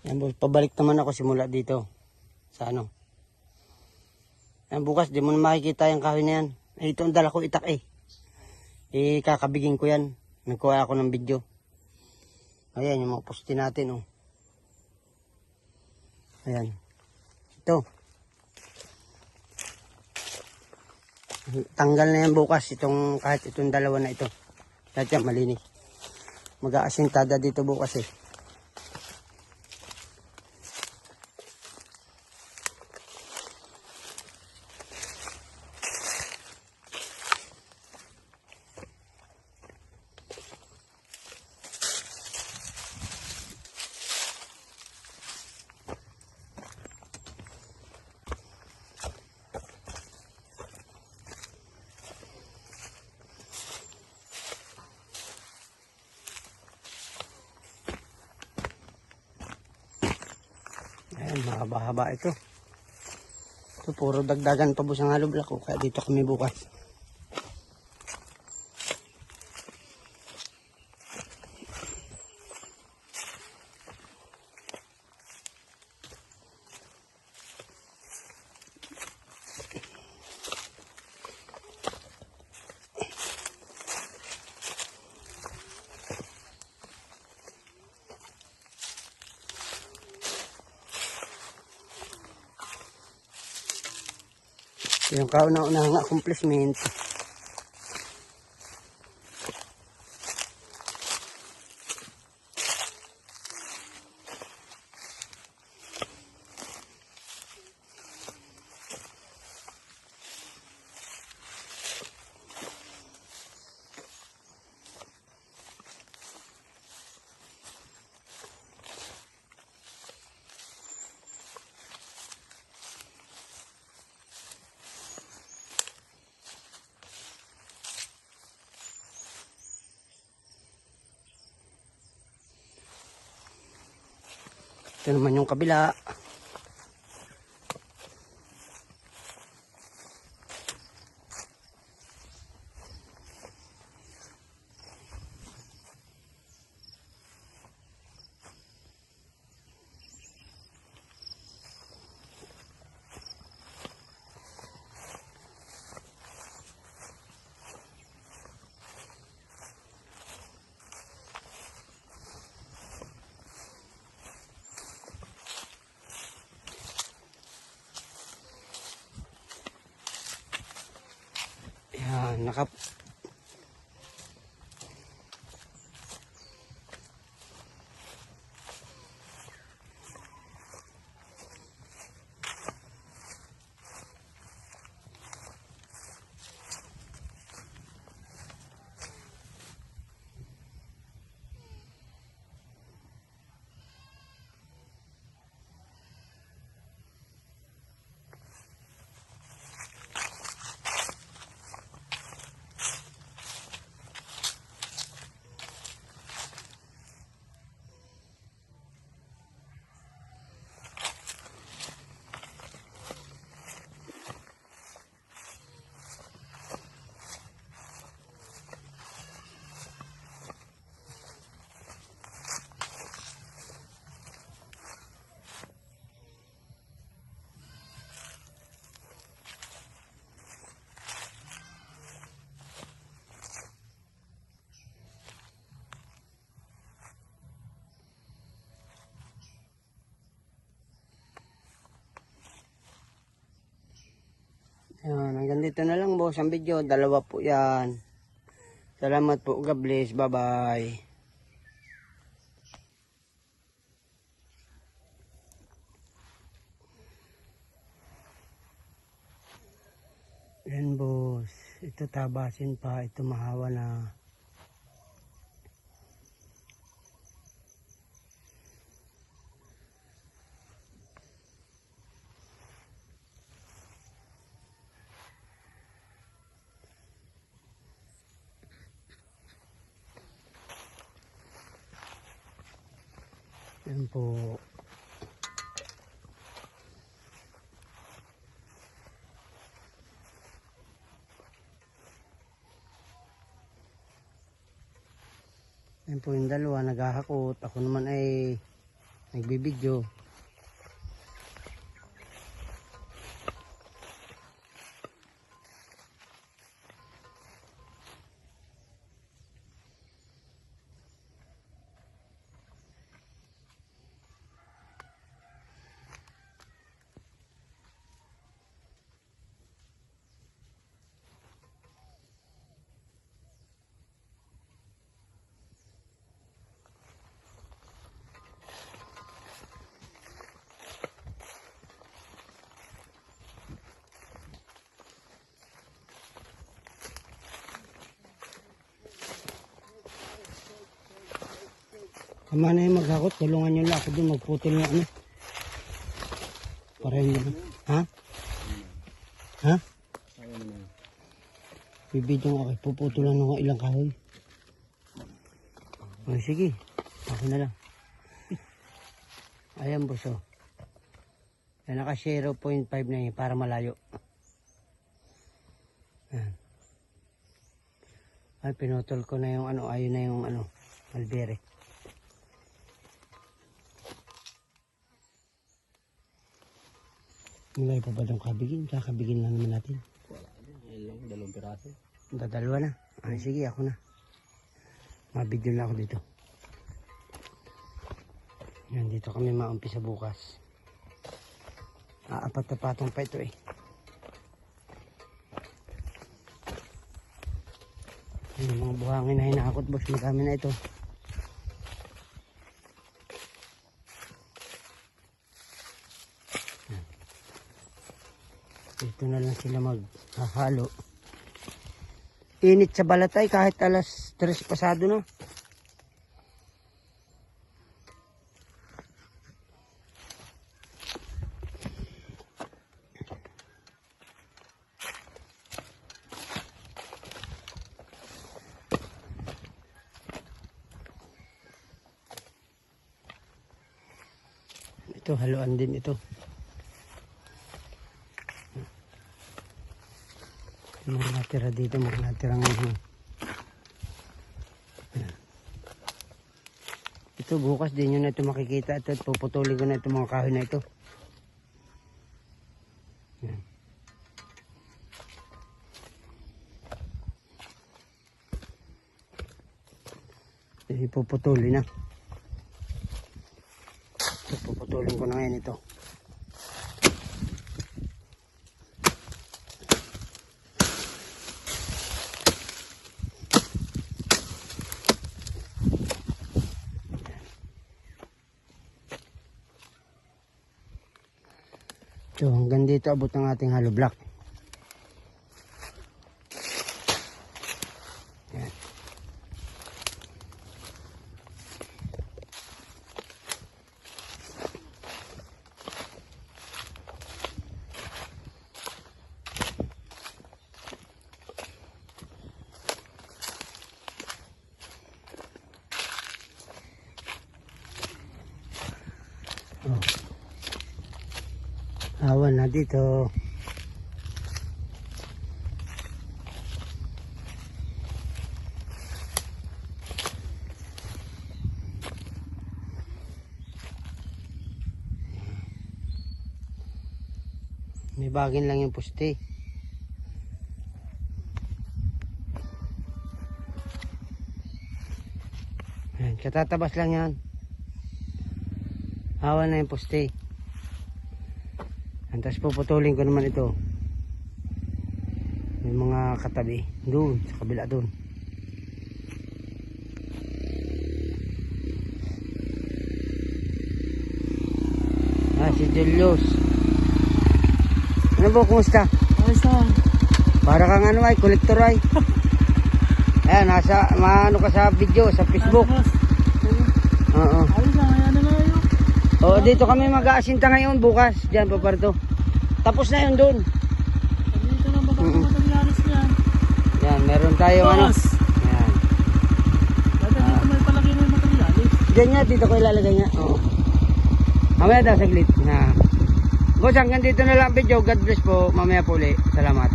Yan boss, pabalik naman ako simula dito. Sa ano. Yan bukas, di mo na makikita yung kahoy na yan. Eh, ito ang dala ko itak eh. Eh, kakabigin ko yan. Nagkuha ako ng video. Ayan, yung mga poste natin oh. Ayan. Ito. Tanggal na yan bukas, kahit itong dalawa na ito. Kahit yan, malinis. Mag-aasintada dito bukas eh. Ayan, mahaba-haba ito. Ito, puro dagdagan pa busa ng hollow block ko. Kaya dito kami bukas. Yung kauna-unahang accomplishment. Ito naman yung kabila. Yan, hanggang dito na lang boss ang video. Dalawa po yan. Salamat po. God bless. Bye-bye. Yan boss. Ito tabasin pa. Ito mahawa na. Yan po. Yan po yung dalawa naghahakot. Ako naman ay Nagbibidyo. Tama na yung maghakot, tulungan nyo lang ako dun, magputol na ano. Para hindi ba? Ha? Ha? Bibidyo nga ako, puputulan ng ilang kahoy. O sige, ako na lang. Ayan buso. Yan naka 0.5 na yun para malayo. Yan. Ay, pinutol ko na yung ano, ayun na yung ano, albere. Mulay pa ba itong kabigin? Kakabigin lang naman natin. Wala din. Yan lang, 2 piraso. Dadalwa na. Ay, sige, ako na. Mabidyo na ako dito. Yan, dito kami maumpisa bukas. Apat na patong pa ito eh. Yung mga buhangin na hinakot, boss. Magkami na ito. Dito na lang sila maghahalo. Init sa balatay kahit alas 3 pasado na. Ito, haluan din ito. Mga natira dito, mga natirang ito bukas din nyo na ito makikita. Ito, puputulin ko na ito mga kahoy na ito. Yan. Puputulin na. Ito, puputulin ko na ngayon ito. So hanggang dito abot ng ating hollow block. Yan. Oh. Awan na dito. May bagin lang yung poste. Ayan, katatabas lang yan. Awan na yung poste. Tapos puputulin ko naman ito. May mga katabi doon sa kabila doon. Si Julius. Ano po, kumusta? Ayos na. Para kang ano ay, kolektor ay. Ayan, nasa, maano ka sa video, sa Facebook. Oo. Ayos na, ayan na nga yun. Oo, dito kami mag-aasinta ngayon, bukas. Diyan, paparto. Tapos na yun doon. Dito na ba kung materialis niyan? Yan, meron tayo ano. Yan. Dati dito may palaki na yung materialis. Diyan nga, dito ko ilalagay nga. Oo. Mamaya daw saglit. Boss, hanggang dito na lang video. God bless po. Mamaya po ulit. Salamat.